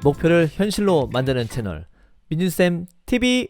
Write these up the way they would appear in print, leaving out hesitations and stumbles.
목표를 현실로 만드는 채널 민준쌤 TV.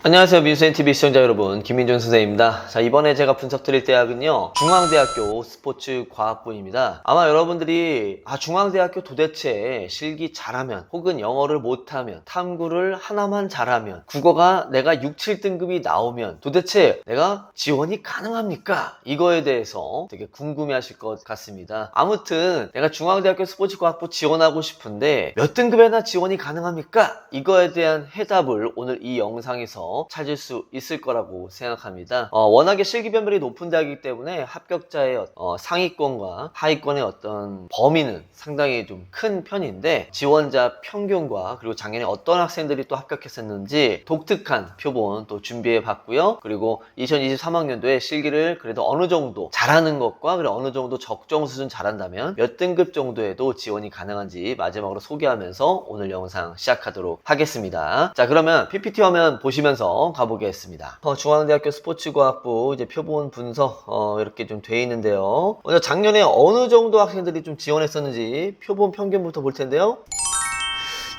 안녕하세요. 민수NTV 시청자 여러분, 김민준 선생님입니다. 자, 이번에 제가 분석드릴 대학은요, 중앙대학교 스포츠과학부입니다. 아마 여러분들이 중앙대학교 도대체 실기 잘하면 혹은 영어를 못하면 탐구를 하나만 잘하면 국어가 내가 6, 7등급이 나오면 도대체 내가 지원이 가능합니까? 이거에 대해서 되게 궁금해하실 것 같습니다. 아무튼 내가 중앙대학교 스포츠과학부 지원하고 싶은데 몇 등급에나 지원이 가능합니까? 이거에 대한 해답을 오늘 이 영상에서 찾을 수 있을 거라고 생각합니다. 워낙에 실기 변별이 높은 대학이기 때문에 합격자의 상위권과 하위권의 어떤 범위는 상당히 좀 큰 편인데, 지원자 평균과 그리고 작년에 어떤 학생들이 또 합격했었는지 독특한 표본 또 준비해 봤고요. 그리고 2023학년도에 실기를 그래도 어느 정도 잘하는 것과 그리고 어느 정도 적정 수준 잘한다면 몇 등급 정도에도 지원이 가능한지 마지막으로 소개하면서 오늘 영상 시작하도록 하겠습니다. 자, 그러면 PPT 화면 보시면서 가보겠습니다. 중앙대학교 스포츠과학부 이제 표본 분석 이렇게 좀 돼 있는데요. 먼저 작년에 어느 정도 학생들이 좀 지원했었는지 표본 평균부터 볼 텐데요.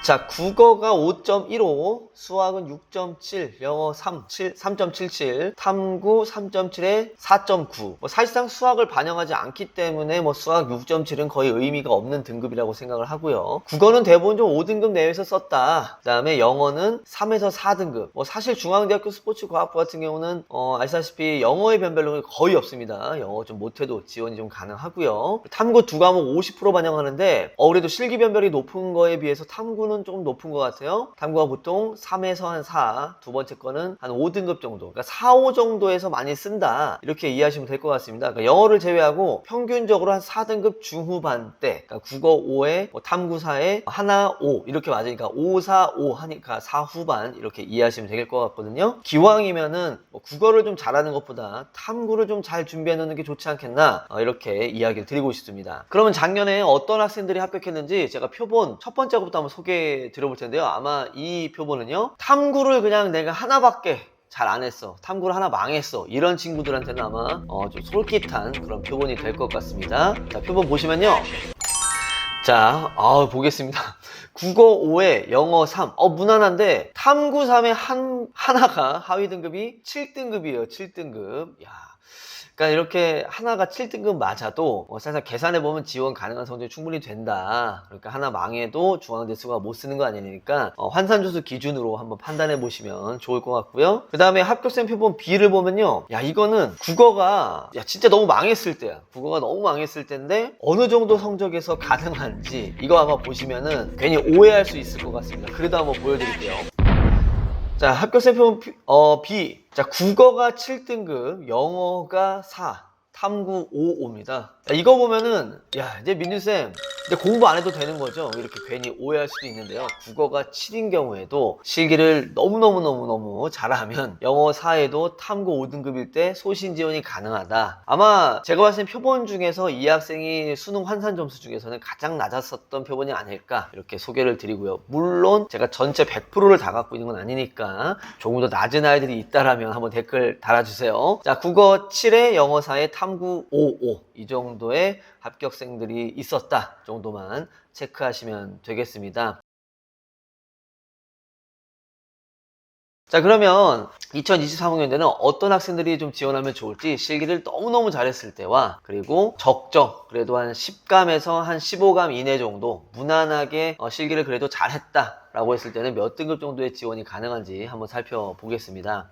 자, 국어가 5.15, 수학은 6.7, 영어 3.77, 탐구 3.7에 4.9. 사실상 수학을 반영하지 않기 때문에 수학 6.7은 거의 의미가 없는 등급이라고 생각을 하고요. 국어는 대부분 좀 5등급 내외에서 썼다. 그 다음에 영어는 3에서 4등급. 사실 중앙대학교 스포츠과학부 같은 경우는 아시다시피 영어의 변별력이 거의 없습니다. 영어 좀 못해도 지원이 좀 가능하고요. 탐구 두 과목 50% 반영하는데 그래도 실기 변별이 높은 거에 비해서 탐구는 조금 높은 것 같아요. 탐구가 보통 3에서 한 4, 두 번째 거는 한 5등급 정도, 그러니까 4, 5 정도에서 많이 쓴다, 이렇게 이해하시면 될 것 같습니다. 그러니까 영어를 제외하고 평균적으로 한 4등급 중후반대, 그러니까 국어 5에 탐구 4에 하나 5 이렇게 맞으니까 5, 4, 5 하니까 4 후반 이렇게 이해하시면 될 것 같거든요. 기왕이면은 국어를 좀 잘하는 것보다 탐구를 좀 잘 준비해 놓는 게 좋지 않겠나, 이렇게 이야기를 드리고 싶습니다. 그러면 작년에 어떤 학생들이 합격했는지 제가 표본 첫 번째 것부터 한번 소개 드려볼 텐데요. 아마 이 표본은요, 탐구를 그냥 내가 하나밖에 잘 안 했어, 탐구를 하나 망했어, 이런 친구들한테는 아마 좀 솔깃한 그런 표본이 될 것 같습니다. 자, 표본 보시면요. 자, 보겠습니다. 국어 5에 영어 3. 무난한데 탐구 3에 하나가 하위 등급이 7등급이에요. 7등급. 야. 그러니까 이렇게 하나가 7등급 맞아도 사실 계산해보면 지원 가능한 성적이 충분히 된다. 그러니까 하나 망해도 중앙대수가 못 쓰는 거 아니니까 환산조수 기준으로 한번 판단해 보시면 좋을 것 같고요. 그 다음에 합격생 표본 B를 보면요, 야, 이거는 국어가 진짜 너무 망했을 때야. 국어가 너무 망했을 때인데 어느 정도 성적에서 가능한지 이거 아마 보시면은 괜히 오해할 수 있을 것 같습니다. 그래도 한번 보여드릴게요. 자, 합격생 표본 B. 자, 국어가 7등급, 영어가 4, 탐구 5입니다. 이거 보면은 이제 민준쌤 이제 공부 안 해도 되는 거죠? 이렇게 괜히 오해할 수도 있는데요. 국어가 7인 경우에도 실기를 너무너무 잘하면 영어 4에도 탐구 5등급일 때 소신 지원이 가능하다. 아마 제가 봤을 때 표본 중에서 이 학생이 수능 환산 점수 중에서는 가장 낮았었던 표본이 아닐까, 이렇게 소개를 드리고요. 물론 제가 전체 100%를 다 갖고 있는 건 아니니까 조금 더 낮은 아이들이 있다라면 한번 댓글 달아주세요. 자, 국어 7에 영어 4에 탐구 5 이 정도의 합격생들이 있었다 정도만 체크하시면 되겠습니다. 자, 그러면 2023학년도에는 어떤 학생들이 좀 지원하면 좋을지, 실기를 너무너무 잘했을 때와 그리고 적정 그래도 한 10감에서 한 15감 이내 정도 무난하게 실기를 그래도 잘했다 라고 했을 때는 몇 등급 정도의 지원이 가능한지 한번 살펴보겠습니다.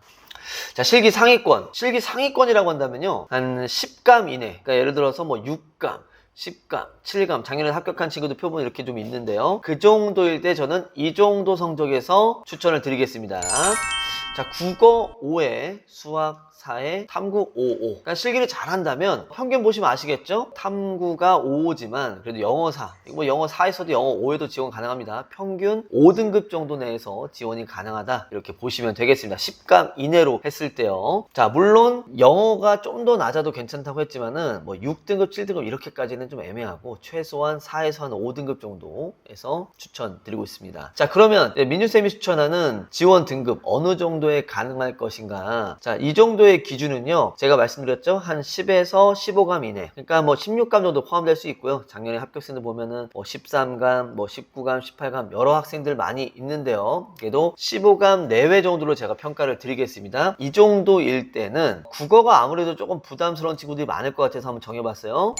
자, 실기 상위권이라고 한다면요, 한 10감 이내, 그러니까 예를 들어서 6감, 10감, 7감, 작년에 합격한 친구들 표본 이렇게 좀 있는데요. 그 정도일 때 저는 이 정도 성적에서 추천을 드리겠습니다. 자, 국어 5에 수학 4에 탐구 5. 그러니까 실기를 잘한다면 평균 보시면 아시겠죠? 탐구가 5지만 그래도 영어 4, 영어 4에서도 영어 5에도 지원 가능합니다. 평균 5등급 정도 내에서 지원이 가능하다, 이렇게 보시면 되겠습니다. 10감 이내로 했을 때요. 자, 물론 영어가 좀 더 낮아도 괜찮다고 했지만은 6등급, 7등급 이렇게까지는 좀 애매하고 최소한 4에서 한 5등급 정도에서 추천드리고 있습니다. 자, 그러면 민준쌤이 추천하는 지원 등급 어느 정도 정도에 가능할 것인가. 자, 이 정도의 기준은요, 제가 말씀드렸죠, 한 10에서 15감 이내, 그러니까 뭐 16감 정도 포함될 수 있고요. 작년에 합격생들 보면은 뭐 13감, 뭐 19감, 18감 여러 학생들 많이 있는데요, 그래도 15감 내외 정도로 제가 평가를 드리겠습니다. 이 정도일 때는 국어가 아무래도 조금 부담스러운 친구들이 많을 것 같아서 한번 정해봤어요.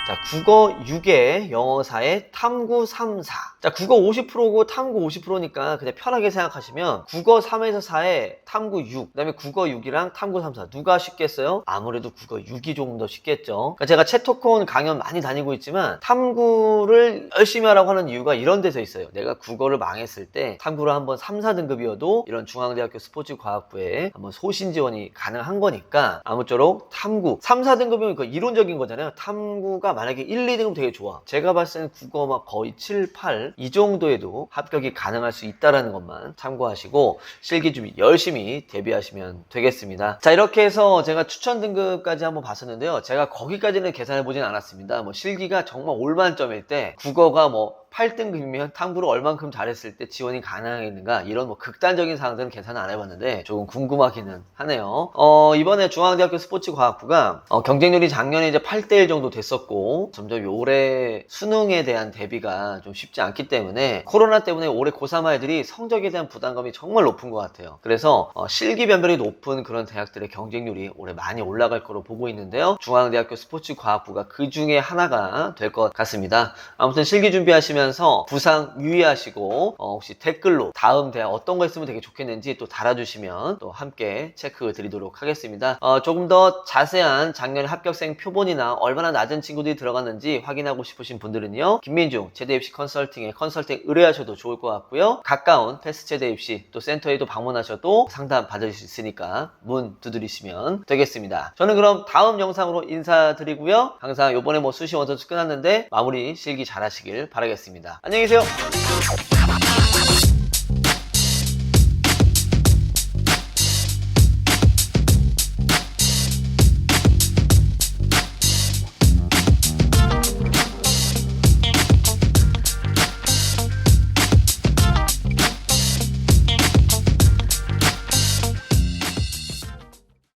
자, 국어 6에 영어 4에 탐구 3, 4. 자, 국어 50%고 탐구 50%니까 그냥 편하게 생각하시면 국어 3에서 4에 탐구 6, 그 다음에 국어 6이랑 탐구 3, 4. 누가 쉽겠어요? 아무래도 국어 6이 조금 더 쉽겠죠. 그러니까 제가 채토콘 강연 많이 다니고 있지만 탐구를 열심히 하라고 하는 이유가 이런 데서 있어요. 내가 국어를 망했을 때 탐구를 한번 3, 4등급이어도 이런 중앙대학교 스포츠과학부에 한번 소신 지원이 가능한 거니까 아무쪼록 탐구 3, 4등급이면 그 이론적인 거잖아요. 탐구가 만약에 1, 2등급 되게 좋아. 제가 봤을 때는 국어 막 거의 7, 8 이 정도에도 합격이 가능할 수 있다는 것만 참고하시고 실기 준비 열심히 대비하시면 되겠습니다. 자, 이렇게 해서 제가 추천 등급까지 한번 봤었는데요. 제가 거기까지는 계산해 보진 않았습니다. 뭐 실기가 정말 올만점일 때 국어가 뭐 8등급이면 탐구를 얼만큼 잘했을 때 지원이 가능하겠는가, 이런 뭐 극단적인 사항들은 계산을 안 해봤는데 조금 궁금하기는 하네요. 이번에 중앙대학교 스포츠과학부가 경쟁률이 작년에 이제 8대1 정도 됐었고 점점 올해 수능에 대한 대비가 좀 쉽지 않기 때문에 코로나 때문에 올해 고3 아이들이 성적에 대한 부담감이 정말 높은 것 같아요. 그래서 실기 변별이 높은 그런 대학들의 경쟁률이 올해 많이 올라갈 거로 보고 있는데요. 중앙대학교 스포츠과학부가 그 중에 하나가 될 것 같습니다. 아무튼 실기 준비하시면 부상 유의하시고 혹시 댓글로 다음 대학 어떤 거 있으면 되게 좋겠는지 또 달아주시면 또 함께 체크 드리도록 하겠습니다. 조금 더 자세한 작년 합격생 표본이나 얼마나 낮은 친구들이 들어갔는지 확인하고 싶으신 분들은요, 김민중 제대입시 컨설팅에 컨설팅 의뢰하셔도 좋을 것 같고요. 가까운 패스 제대입시 또 센터에도 방문하셔도 상담 받을 수 있으니까 문 두드리시면 되겠습니다. 저는 그럼 다음 영상으로 인사드리고요. 항상 요번에 뭐 수시 원서수 끝났는데 마무리 실기 잘 하시길 바라겠습니다. 안녕히 계세요.